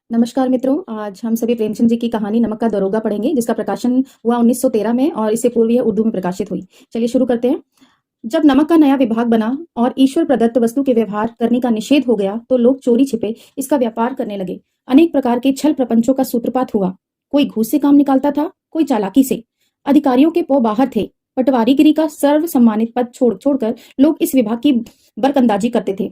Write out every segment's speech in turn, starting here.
नमस्कार मित्रों, आज हम सभी प्रेमचंद जी की कहानी नमक का दरोगा पढ़ेंगे, जिसका प्रकाशन हुआ 1913 में और इससे पूर्व यह उर्दू में प्रकाशित हुई। चलिए शुरू करते हैं। जब नमक का नया विभाग बना और ईश्वर प्रदत्त वस्तु के व्यवहार करने का निषेध हो गया, तो लोग चोरी छिपे इसका व्यापार करने लगे। अनेक प्रकार के छल प्रपंचों का सूत्रपात हुआ। कोई घूस से काम निकालता था, कोई चालाकी से। अधिकारियों के पौ बाहर थे। पटवारीगिरी का सर्व सम्मानित पद छोड़कर लोग इस विभाग की बरकंदाजी करते थे।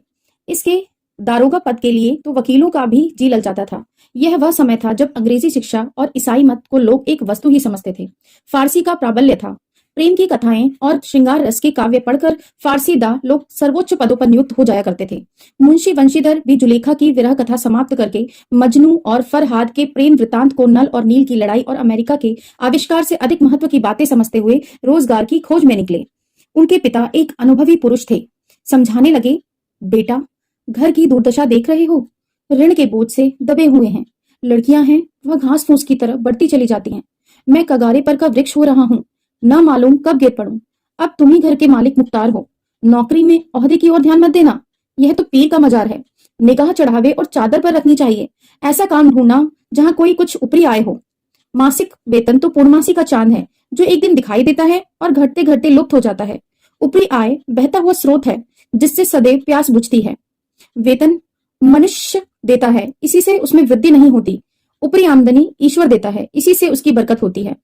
इसके दारोगा पद के लिए तो वकीलों का भी जी ललचाता था। यह वह समय था जब अंग्रेजी शिक्षा और ईसाई मत को लोग एक वस्तु ही समझते थे। फारसी का प्राबल्य था। प्रेम की कथाएं और श्रृंगार रस के काव्य पढ़कर फारसीदा लोग सर्वोच्च पदों पर नियुक्त हो जाया करते थे। मुंशी वंशीधर भी जुलेखा की विरह कथा समाप्त करके मजनू और फरहाद के प्रेम वृतांत को नल और नील की लड़ाई और अमेरिका के आविष्कार से अधिक महत्व की बातें समझते हुए रोजगार की खोज में निकले। उनके पिता एक अनुभवी पुरुष थे। समझाने लगे, बेटा, घर की दुर्दशा देख रहे हो, ऋण के बोझ से दबे हुए हैं। लड़कियां हैं, वह घास फूस की तरह बढ़ती चली जाती हैं। मैं कगारे पर का वृक्ष हो रहा हूँ, न मालूम कब गिर पड़ूं। अब तुम ही घर के मालिक मुख्तार हो। नौकरी में ओहदे की ओर ध्यान मत देना, यह तो पीर का मजार है। निगाह चढ़ावे और चादर पर रखनी चाहिए। ऐसा काम ढूंढना जहाँ कोई कुछ ऊपरी आय हो। मासिक वेतन तो पूर्णमासी का चांद है, जो एक दिन दिखाई देता है और घटते घटते लुप्त हो जाता है। ऊपरी आय बहता हुआ स्रोत है, जिससे सदैव प्यास बुझती है। वेतन मनुष्य देता है, इसी से उसमें वृद्धि नहीं होती। ऊपरी आमदनी ईश्वर देता है, इसी से उसकी बरकत होती है।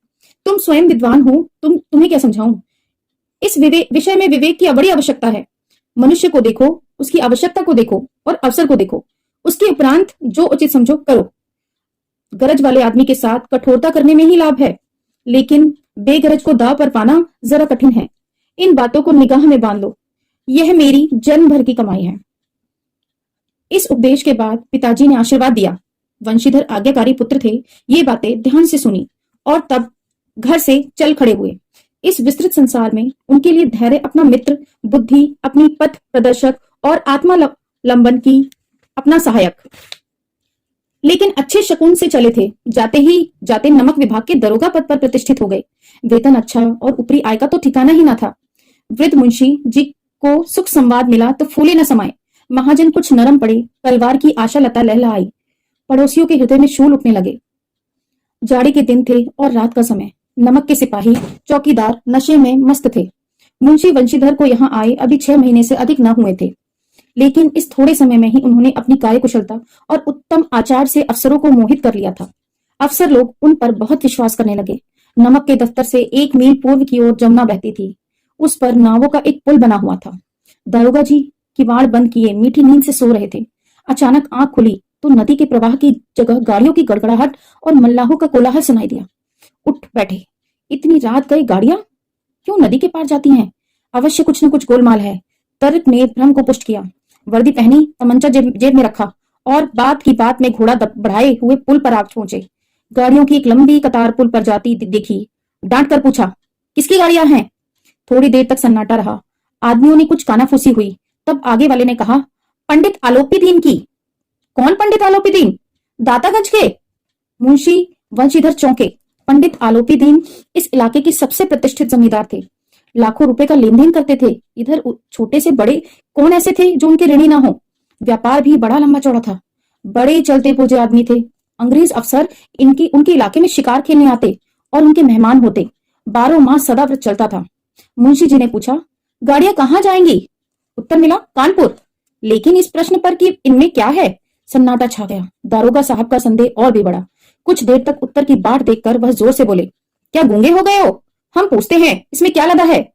तुम स्वयं विद्वान हो, तुम्हें क्या समझाऊं। इस विषय में विवेक की बड़ी आवश्यकता है। मनुष्य को देखो, उसकी आवश्यकता को देखो और अवसर को देखो। उसके उपरांत जो उचित समझो करो। गरज वाले आदमी के साथ कठोरता करने में ही लाभ है, लेकिन बेगरज को दाव पर पाना जरा कठिन है। इन बातों को निगाह में बांध लो। यह मेरी जन्म भर की कमाई है। इस उपदेश के बाद पिताजी ने आशीर्वाद दिया। वंशीधर आज्ञाकारी पुत्र थे। ये बातें ध्यान से सुनी और तब घर से चल खड़े हुए। इस विस्तृत संसार में उनके लिए धैर्य अपना मित्र, बुद्धि अपनी पथ प्रदर्शक और आत्मालंबन की अपना सहायक। लेकिन अच्छे शकुन से चले थे। जाते ही जाते नमक विभाग के दरोगा पद पर प्रतिष्ठित हो गए। वेतन अच्छा और ऊपरी आय का तो ठिकाना ही ना था। वृद्ध मुंशी जी को सुख संवाद मिला तो फूले न समाये। महाजन कुछ नरम पड़े, तलवार की आशा लता लहलहाई। पड़ोसियों के हृदय में शूल उठने लगे। जाड़े के दिन थे और रात का समय। नमक के सिपाही चौकीदार नशे में मस्त थे। मुंशी वंशीधर को यहाँ आए अभी 6 महीने से अधिक न हुए थे, लेकिन इस थोड़े समय में ही उन्होंने अपनी कार्यकुशलता और उत्तम आचार से अफसरों को मोहित कर लिया था। अफसर लोग उन पर बहुत विश्वास करने लगे। नमक के दफ्तर से 1 मील पूर्व की ओर जमुना बहती थी। उस पर नावों का एक पुल बना हुआ था। दारोगा जी किवाड़ बंद किए मीठी नींद से सो रहे थे। अचानक आंख खुली तो नदी के प्रवाह की जगह गाड़ियों की गड़गड़ाहट और मल्लाहों का कोलाहल सुनाई दिया। उठ बैठे। इतनी रात गई गाड़ियां क्यों नदी के पार जाती हैं? अवश्य कुछ न कुछ गोलमाल है। तर्क ने भ्रम को पुष्ट किया। वर्दी पहनी, तमंचा जेब में रखा और बात की बात में घोड़ा बढ़ाए हुए पुल पर आ पहुंचे। गाड़ियों की एक लंबी कतार पुल पर जाती देखी। डांट कर पूछा, किसकी गाड़ियां हैं? थोड़ी देर तक सन्नाटा रहा। आदमियों ने कुछ कानाफूसी हुई। तब आगे वाले ने कहा, पंडित आलोपीदीन की। कौन पंडित आलोपीदीन? दातागंज के। मुंशी वंशीधर चौंके। पंडित आलोपीदीन इस इलाके के सबसे प्रतिष्ठित जमींदार थे। लाखों रुपए का लेन देन करते थे। इधर छोटे से बड़े कौन ऐसे थे जो उनके ऋणी ना हो। व्यापार भी बड़ा लंबा चौड़ा था। बड़े चलते पूजे आदमी थे। अंग्रेज अफसर उनके इलाके में शिकार खेलने आते और उनके मेहमान होते। 12 मास सदाव्रत चलता था। मुंशी जी ने पूछा, गाड़ियां कहाँ जाएंगी? उत्तर मिला, कानपुर। लेकिन इस प्रश्न पर कि इनमें क्या है, सन्नाटा छा गया। दारोगा साहब का संदेह और भी बढ़ा। कुछ देर तक उत्तर की बाट देखकर वह जोर से बोले, क्या गूंगे हो गए हो? हम पूछते हैं इसमें क्या लदा है।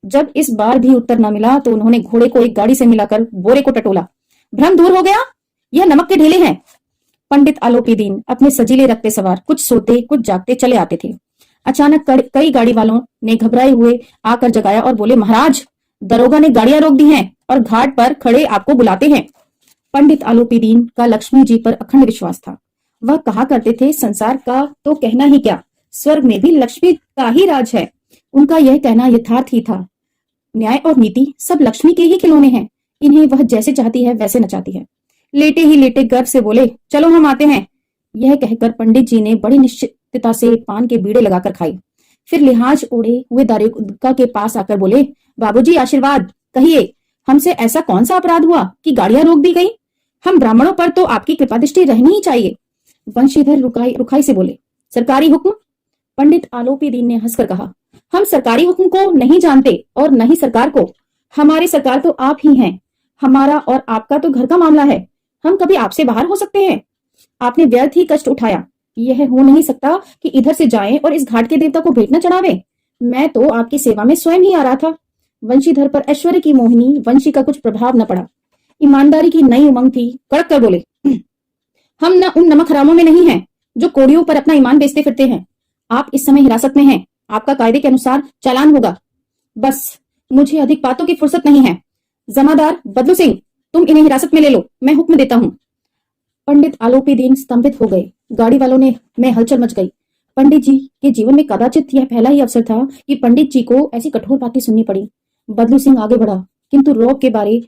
जब इस बार भी उत्तर न मिला तो उन्होंने घोड़े को एक गाड़ी से मिलाकर बोरे को टटोला। भ्रम दूर हो गया, यह नमक के ढेले हैं। पंडित आलोपीदीन अपने सजीले रखते सवार कुछ सोते कुछ जागते चले आते थे। अचानक कई गाड़ी वालों ने घबराए हुए आकर जगाया और बोले, महाराज, दरोगा ने गाड़ियां रोक दी हैं और घाट पर खड़े आपको बुलाते हैं। पंडित आलोपीदीन का लक्ष्मी जी पर अखंड विश्वास था। वह कहा करते थे, संसार का तो कहना ही क्या, स्वर्ग में भी लक्ष्मी का ही राज है। उनका यह कहना यथार्थ ही था। न्याय और नीति सब लक्ष्मी के ही खिलौने हैं। इन्हें वह जैसे चाहती है वैसे नचाती है। लेटे ही लेटे गर्व से बोले, चलो हम आते हैं। यह कहकर पंडित जी ने बड़ी निश्चितता से पान के बीड़े लगाकर खाई। फिर लिहाज ओढ़े हुए दारोगा के पास आकर बोले, बाबूजी आशीर्वाद, कहिए हमसे ऐसा कौन सा अपराध हुआ कि गाड़ियां रोक दी गई? हम ब्राह्मणों पर तो आपकी कृपा दृष्टि रहनी ही चाहिए। वंशीधर रुखाई से बोले, सरकारी हुक्म? पंडित आलोपी दीन ने हंसकर कहा, हम सरकारी हुक्म को नहीं जानते और न ही सरकार को। हमारी सरकार तो आप ही हैं। हमारा और आपका तो घर का मामला है। हम कभी आपसे बाहर हो सकते हैं? आपने व्यर्थ ही कष्ट उठाया। यह हो नहीं सकता कि इधर से जाएं और इस घाट के देवता को भेंट न चढ़ावे। मैं तो आपकी सेवा में स्वयं ही आ रहा था। वंशीधर पर ऐश्वर्य की मोहिनी वंशी का कुछ प्रभाव न पड़ा। ईमानदारी की नई उमंग थी। कड़क कर बोले, हम न उन नमक हरामों में नहीं हैं जो कोड़ियों पर अपना ईमान बेचते फिरते हैं। आप इस समय हिरासत में हैं। आपका कायदे के अनुसार चालान होगा। बस मुझे अधिक बातों की फुर्सत नहीं है। जमादार बदलू सिंह, तुम इन्हें हिरासत में ले लो, मैं हुक्म देता हूं। पंडित आलोपी दीन स्तंभित हो गए। गाड़ी वालों में हलचल मच गई। पंडित जी के जीवन में कदाचित यह पहला ही अवसर था कि पंडित जी को ऐसी कठोर बातें सुननी पड़ी। बदलू सिंह आगे बढ़ा, किंतु रौब के बारे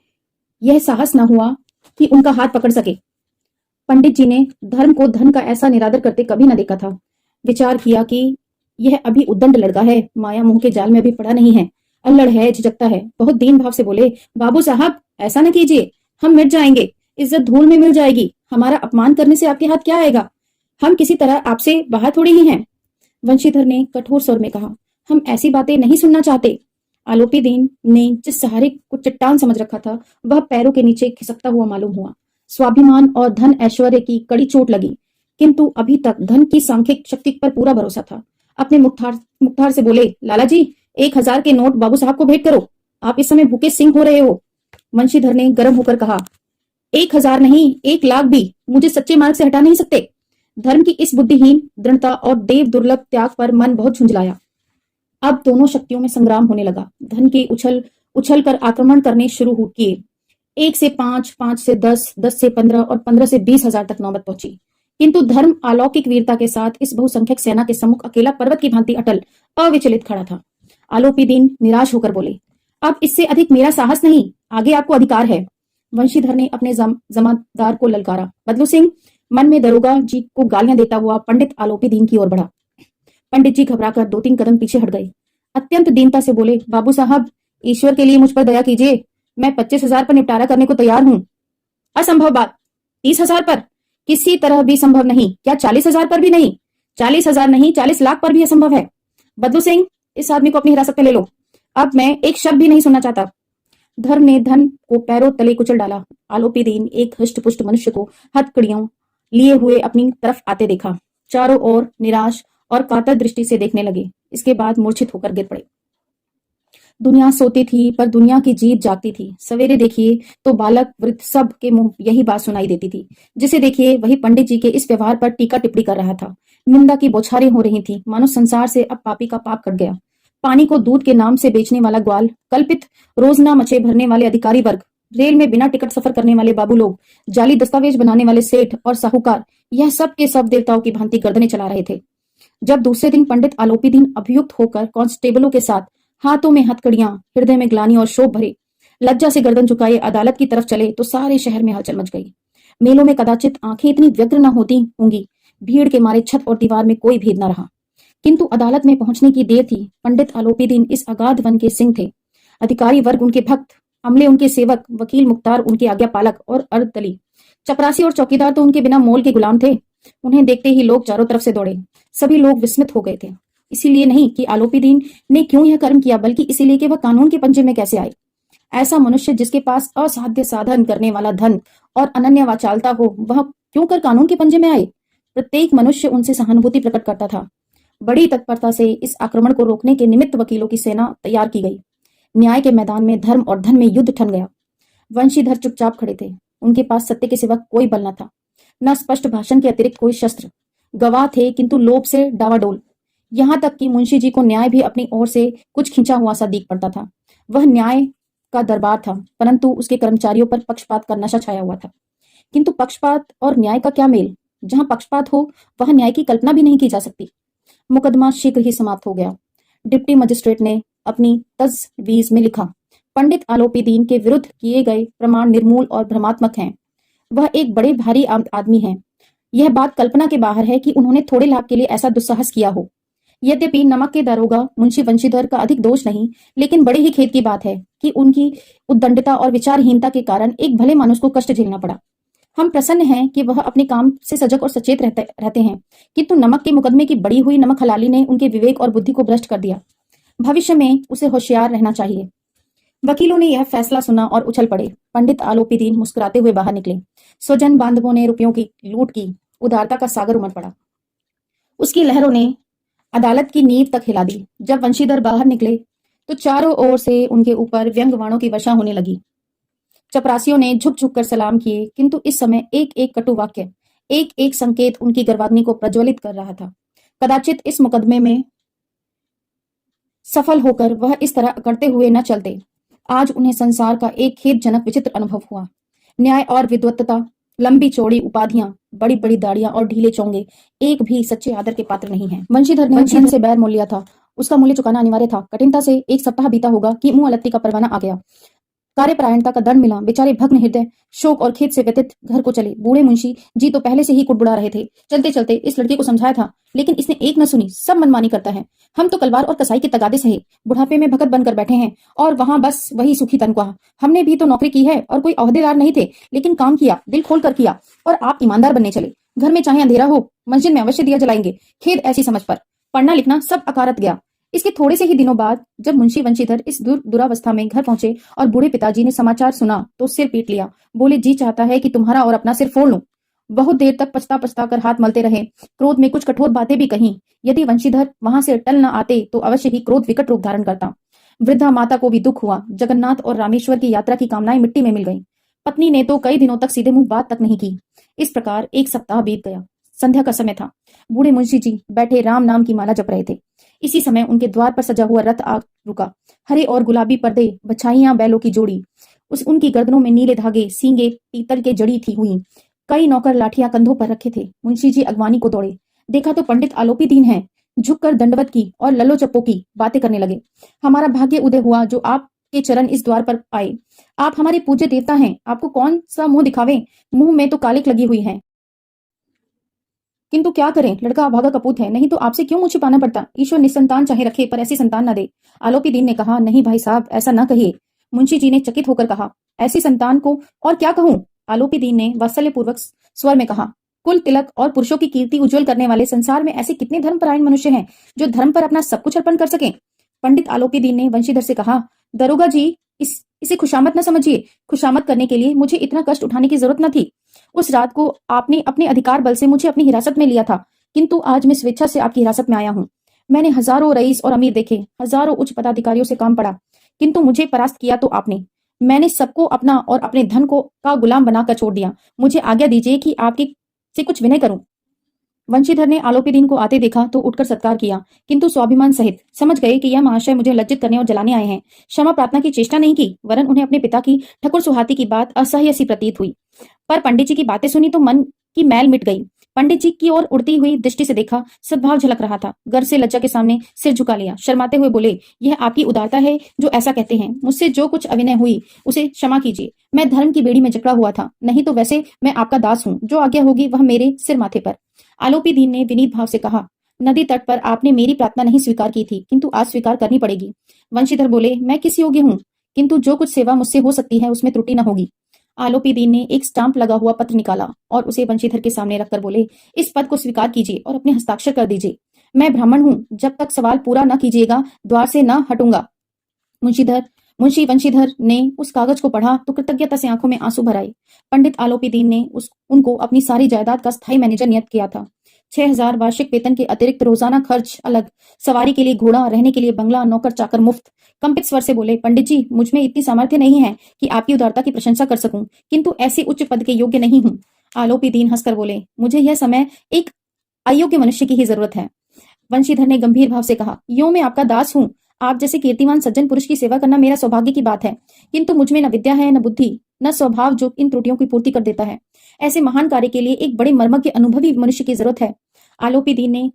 यह साहस न हुआ कि उनका हाथ पकड़ सके। पंडित जी ने धर्म को धन का ऐसा निरादर करते कभी न देखा था। विचार किया कि यह अभी उद्दंड लड़का है, माया मोह के जाल में अभी पड़ा नहीं है, अल्लड़ है, झिझकता है। बहुत दीन भाव से बोले, बाबू साहब ऐसा न कीजिए, हम मिट जाएंगे, इज्जत धूल में मिल जाएगी। हमारा अपमान करने से आपके हाथ क्या आएगा? हम किसी तरह आपसे बाहर थोड़ी ही हैं। वंशीधर ने कठोर स्वर में कहा, हम ऐसी बातें नहीं सुनना चाहते। आलोपी दीन ने जिस सहारे को चट्टान समझ रखा था वह पैरों के नीचे खिसकता हुआ मालूम हुआ। स्वाभिमान और धन ऐश्वर्य की कड़ी चोट लगी, किंतु अभी तक धन की सांख्यिक शक्ति पर पूरा भरोसा था। अपने मुख्तार से बोले, लाला जी 1000 के नोट बाबू साहब को भेंट करो। आप इस समय भूखे सिंह हो रहे हो। वंशीधर ने गर्म होकर कहा, 1000 नहीं, 1 लाख भी मुझे सच्चे मार्ग से हटा नहीं सकते। धर्म की इस बुद्धिहीन दृढ़ता और देव दुर्लभ त्याग पर मन बहुत झुंझलाया। अब दोनों शक्तियों में संग्राम होने लगा। धन के उछल कर आक्रमण करने शुरू किए। 1 से 5, 5 से 10, 10 से 15 और 15 से 20,000 तक नौबत पहुंची। किंतु धर्म अलौकिक वीरता के साथ इस बहुसंख्यक सेना के सम्मुख अकेला पर्वत की भांति अटल अविचलित खड़ा था। आलोपी दीन निराश होकर बोले, अब इससे अधिक मेरा साहस नहीं, आगे आपको अधिकार है। वंशीधर ने अपने जमादार को ललकारा। बदलू सिंह मन में दरोगा जी को गालियां देता हुआ पंडित आलोपी दीन की ओर बढ़ा। पंडित जी घबराकर 2-3 कदम पीछे हट गए। अत्यंत दीनता से बोले, बाबू साहब ईश्वर के लिए मुझ पर दया कीजिए। मैं 25,000 पर निपटारा करने को तैयार हूं। असंभव बात। 30,000 पर किसी तरह भी संभव नहीं। क्या 40,000 पर भी नहीं? 40,000 नहीं, 40 लाख पर भी असंभव है। बदलू सिंह, इस आदमी को अपनी हिरासत में ले लो। अब मैं एक शब्द भी नहीं सुनना चाहता। धर्म ने धन को पैरों तले कुचल डाला। आलोपी दीन एक हष्ट-पुष्ट मनुष्य को हथकड़ियों लिए हुए अपनी तरफ आते देखा। चारों ओर निराश और कातर दृष्टि से देखने लगे। इसके बाद मूर्छित होकर गिर पड़े। दुनिया सोती थी पर दुनिया की जीभ जागती थी। सवेरे देखिए तो बालक वृद्ध सब के मुंह यही बात सुनाई देती थी। जिसे देखिए वही पंडित जी के इस व्यवहार पर टीका टिप्पणी कर रहा था। निंदा की बौछारें हो रही थी, मानो संसार से अब पापी का पाप कट गया। पानी को दूध के नाम से बेचने वाला ग्वाल, कल्पित रोजना मचे भरने वाले अधिकारी वर्ग, रेल में बिना टिकट सफर करने वाले बाबू लोग, जाली दस्तावेज बनाने वाले सेठ और साहूकार, यह सब के सब देवताओं की भांति गर्दनें चला रहे थे। जब दूसरे दिन पंडित आलोपी दीन अभियुक्त होकर कांस्टेबलों के साथ हाथों में हथकड़ियां, हृदय में ग्लानि और शोभ भरे, लज्जा से गर्दन झुकाए अदालत की तरफ चले तो सारे शहर में हलचल मच गई। मेलों में कदाचित आंखें इतनी व्यग्र न होती होंगी, भीड़ के मारे छत और दीवार में कोई भेद न रहा। किंतु अदालत में पहुंचने की देर थी। पंडित आलोपी दीन इस अगाध वन के सिंह थे। अधिकारी वर्ग उनके भक्त, अमले उनके सेवक, वकील मुख्तार उनके आज्ञापालक और अर्धदली, चपरासी और चौकीदार तो उनके बिना मोल के गुलाम थे। उन्हें देखते ही लोग चारों तरफ से दौड़े। सभी लोग विस्मित हो गए थे। इसीलिए नहीं कि आलोपी दीन ने क्यों यह कर्म किया, बल्कि इसीलिए कि वह कानून के पंजे में कैसे आए। ऐसा मनुष्य जिसके पास असाध्य साधन करने वाला धन और अनन्य वाचालता हो, वह क्यों कर कानून के पंजे में आए? प्रत्येक मनुष्य उनसे सहानुभूति प्रकट करता था। बड़ी तत्परता से इस आक्रमण को रोकने के निमित्त वकीलों की सेना तैयार की गई। न्याय के मैदान में धर्म और धन में युद्ध ठन गया। वंशीधर चुपचाप खड़े थे। उनके पास सत्य के सिवा कोई बल न था, न स्पष्ट भाषण के अतिरिक्त कोई शस्त्र। गवाह थे किंतु लोभ से डावाडोल। यहाँ तक कि मुंशी जी को न्याय भी अपनी ओर से कुछ खिंचा हुआ सा दिख पड़ता था। वह न्याय का दरबार था, परंतु उसके कर्मचारियों पर पक्षपात का नशा छाया हुआ था। किंतु पक्षपात और न्याय का क्या मेल? जहां पक्षपात हो वहां न्याय की कल्पना भी नहीं की जा सकती। मुकदमा शीघ्र ही समाप्त हो गया। डिप्टी मजिस्ट्रेट ने अपनी तजवीज में लिखा, पंडित आलोपी दीन के विरुद्ध किए गए प्रमाण निर्मूल और भ्रमात्मक हैं। वह एक बड़े भारी आदमी हैं। यह बात कल्पना के बाहर है कि उन्होंने थोड़े लाभ के लिए ऐसा दुस्साहस किया हो। यद्यपि नमक के दारोगा मुंशी वंशीधर का अधिक दोष नहीं, लेकिन बड़े ही खेद की बात है कि उनकी उद्दंडता और विचारहीनता के कारण एक भले मानुस को कष्ट झेलना पड़ा। हम प्रसन्न हैं कि वह अपने काम से सजग और सचेत रहते हैं, किंतु नमक के मुकदमे की बड़ी हुई नमक हलाली ने उनके विवेक और बुद्धि को भ्रष्ट कर दिया। भविष्य में उसे होशियार रहना चाहिए। वकीलों ने यह फैसला सुना और उछल पड़े। पंडित आलोपीदीन मुस्कुराते हुए बाहर निकले। स्वजन बांधवों ने रुपयों की लूट की। उदारता का सागर उमड़ पड़ा। उसकी लहरों ने अदालत की नींव तक हिला दी। जब वंशीधर बाहर निकले तो चारों ओर से उनके ऊपर व्यंग्यवाणों की वर्षा होने लगी। चपरासियों ने झुक झुक कर सलाम किए, किंतु इस समय एक एक कटु वाक्य, एक एक संकेत उनकी गर्वाग्नि को प्रज्वलित कर रहा था। कदाचित इस मुकदमे में सफल होकर वह इस तरह अकड़ते हुए न चलते। आज उन्हें संसार का एक खेदजनक विचित्र अनुभव हुआ। न्याय और विद्वत्ता, लंबी चौड़ी उपाधियां, बड़ी बड़ी दाढ़ियां और ढीले चोंगे एक भी सच्चे आदर के पात्र नहीं हैं। वंशीधर ने धन से बैर मोल लिया था। उसका मूल्य चुकाना अनिवार्य था। कठिनता से एक सप्ताह बीता होगा कि मुंह अलत्ती का परवाना आ गया। कार्यपरायणता का दंड मिला। बेचारे भग्न हृदय, शोक और खेद से व्यथित घर को चले। बूढ़े मुंशी जी तो पहले से ही कुड़बुड़ा रहे थे। चलते चलते इस लड़के को समझाया था, लेकिन इसने एक न सुनी। सब मनमानी करता है। हम तो कलवार और कसाई के तगादे सहे, बुढ़ापे में भगत बनकर बैठे हैं और वहां बस वही सुखी तनख्वाह। हमने भी तो नौकरी की है और कोई ओहदेदार नहीं थे, लेकिन काम किया, दिल खोल कर किया। और आप ईमानदार बनने चले। घर में चाहे अंधेरा हो, मस्जिद में अवश्य दिया जलाएंगे। खेद ऐसी समझ पर। पढ़ना लिखना सब अकारत गया। इसके थोड़े से ही दिनों बाद जब मुंशी वंशीधर इस दुरावस्था में घर पहुंचे और बूढ़े पिताजी ने समाचार सुना तो सिर पीट लिया। बोले, जी चाहता है कि तुम्हारा और अपना सिर फोड़ लूं। बहुत देर तक पछता पछता कर हाथ मलते रहे। क्रोध में कुछ कठोर बातें भी कहीं। यदि वंशीधर वहां से टल न आते तो अवश्य ही क्रोध विकट रूप धारण करता। वृद्धा माता को भी दुख हुआ। जगन्नाथ और रामेश्वर की यात्रा की कामनाएं मिट्टी में मिल गईं। पत्नी ने तो कई दिनों तक सीधे मुंह बात तक नहीं की। इस प्रकार एक सप्ताह बीत गया। संध्या का समय था। बूढ़े मुंशी जी बैठे राम नाम की माला जप रहे थे। इसी समय उनके द्वार पर सजा हुआ रथ आ रुका। हरे और गुलाबी पर्दे, बछाइयां बैलों की जोड़ी, उनकी गर्दनों में नीले धागे, सींगे पीतल के जड़ी थी हुई। कई नौकर लाठियां कंधों पर रखे थे। मुंशी जी अगवानी को दौड़े। देखा तो पंडित आलोपीदीन हैं। झुककर दंडवत की और लल्लो चप्पो की बातें करने लगे। हमारा भाग्य उदय हुआ जो आपके चरण इस द्वार पर आए। आप हमारे पूज्य देवता हैं। आपको कौन सा मुंह दिखावे? मुंह में तो कालिक लगी हुई है, किंतु क्या करें, लड़का अभागा कपूत है। नहीं तो आपसे क्यों मुंह छिपाना पड़ता। ईश्वर निसंतान चाहे रखे पर ऐसी संतान न दे। आलोपीदीन ने कहा, नहीं भाई साहब, ऐसा न कहिए। मुंशी जी ने चकित होकर कहा, ऐसी संतान को और क्या कहूं। आलोपीदीन ने वात्सल्यपूर्वक स्वर में कहा, कुल तिलक और पुरुषों की कीर्ति उज्जवल करने वाले संसार में ऐसे कितने धर्मपरायण मनुष्य हैं जो धर्म पर अपना सब कुछ अर्पण कर सकें। पंडित आलोपीदीन ने वंशीधर से कहा, दरोगा जी, इसे खुशामत न समझिए। खुशामत करने के लिए मुझे इतना कष्ट उठाने की जरूरत न थी। उस रात को आपने अपने अधिकार बल से मुझे अपनी हिरासत में लिया था, किंतु आज मैं स्वेच्छा से आपकी हिरासत में आया हूं। मैंने हजारों रईस और अमीर देखे, हजारों उच्च पदाधिकारियों से काम पड़ा, किंतु मुझे परास्त किया तो आपने। मैंने सबको अपना और अपने धन को का गुलाम बनाकर छोड़ दिया। मुझे आज्ञा दीजिए कि आपकी से कुछ विनय करूं। वंशीधर ने आलोपीदीन को आते देखा तो उठकर सत्कार किया, किंतु स्वाभिमान सहित। समझ गए कि यह महाशय मुझे लज्जित करने और जलाने आए हैं। क्षमा प्रार्थना की चेष्टा नहीं की, वरन उन्हें अपने पिता की ठकुर सुहाती की बात असह्य सी प्रतीत हुई। पर पंडित जी की बातें सुनी तो मन की मैल मिट गई। पंडित जी की ओर उड़ती हुई दृष्टि से देखा, सद्भाव झलक रहा था। गर्व से लज्जा के सामने सिर झुका लिया। शर्माते हुए बोले, यह आपकी उदारता है जो ऐसा कहते हैं। मुझसे जो कुछ अविनय हुई उसे क्षमा कीजिए। मैं धर्म की बेड़ी में जकड़ा हुआ था, नहीं तो वैसे मैं आपका दास हूँ। जो आज्ञा होगी वह मेरे सिर माथे पर। आलोपीदीन ने विनीत भाव से कहा, नदी तट पर आपने मेरी प्रार्थना नहीं स्वीकार की थी, किंतु आज स्वीकार करनी पड़ेगी। वंशीधर बोले, मैं किस योग्य हूँ, किंतु जो कुछ सेवा मुझसे हो सकती है उसमें त्रुटि न होगी। आलोपीदीन ने एक स्टाम्प लगा हुआ पत्र निकाला और उसे वंशीधर के सामने रखकर बोले, इस पद को स्वीकार कीजिए और अपने हस्ताक्षर कर दीजिए। मैं ब्राह्मण हूँ, जब तक सवाल पूरा न कीजिएगा द्वार से न हटूंगा। मुंशी वंशीधर ने उस कागज को पढ़ा तो कृतज्ञता से आंखों में आंसू भर आए। पंडित आलोपीदीन ने उनको अपनी सारी जायदाद का स्थायी मैनेजर नियुक्त किया था। 6,000 वार्षिक वेतन के अतिरिक्त रोजाना खर्च अलग, सवारी के लिए घोड़ा, रहने के लिए बंगला, नौकर चाकर मुफ्त। कंपित स्वर से बोले, पंडित जी, मुझ में इतनी सामर्थ्य नहीं है कि आपकी उदारता की प्रशंसा कर सकूं, किंतु ऐसे उच्च पद के योग्य नहीं हूं। आलोपीदीन हंसकर बोले, मुझे यह समय एक अयोग्य मनुष्य की ही जरूरत है। वंशीधर ने गंभीर भाव से कहा, यूं मैं आपका दास हूं। आप जैसे कीर्तिमान सज्जन पुरुष की सेवा करना मेरा सौभाग्य की बात है, किंतु मुझ में न विद्या है, न बुद्धि, न स्वभाव जो इन त्रुटियों की पूर्ति कर देता है। ऐसे महान कार्य के लिए एक बड़े मर्मज्ञ अनुभवी मनुष्य की जरूरत है। आलोपीदीन ने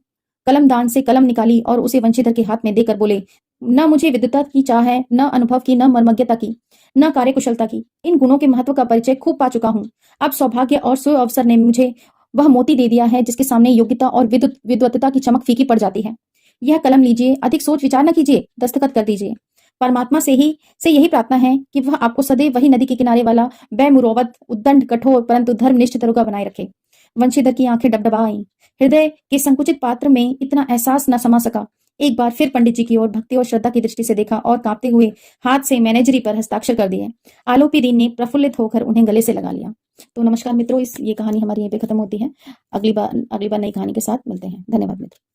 कलमदान से कलम निकाली और उसे वंशीधर के हाथ में देकर बोले, न मुझे विद्वता की चाह है, न अनुभव की, न मर्मज्ञता की, न कार्यकुशलता की। इन गुणों के महत्व का परिचय खूब पा चुका हूँ। अब सौभाग्य और सुअवसर ने मुझे वह मोती दे दिया है जिसके सामने योग्यता और विद्वत्ता की चमक फीकी पड़ जाती है। यह कलम लीजिए, अधिक सोच विचार न कीजिए, दस्तखत कर दीजिए। परमात्मा से यही प्रार्थना है कि वह आपको सदैव वही नदी के किनारे वाला बेमुरौवत, उद्दंड, कठोर परंतु धर्मनिष्ठ दरोगा बनाए रखे। वंशीधर की आंखें डबडबा आईं। हृदय के संकुचित पात्र में इतना एहसास न समा सका। एक बार फिर पंडित जी की ओर भक्ति और श्रद्धा की दृष्टि से देखा और कांपते हुए हाथ से मैनेजरी पर हस्ताक्षर कर दिए। आलोपी दीन ने प्रफुल्लित होकर उन्हें गले से लगा लिया। तो नमस्कार मित्रों, ये कहानी हमारी यहीं पे खत्म होती है। अगली बार नई कहानी के साथ मिलते हैं। धन्यवाद मित्रों।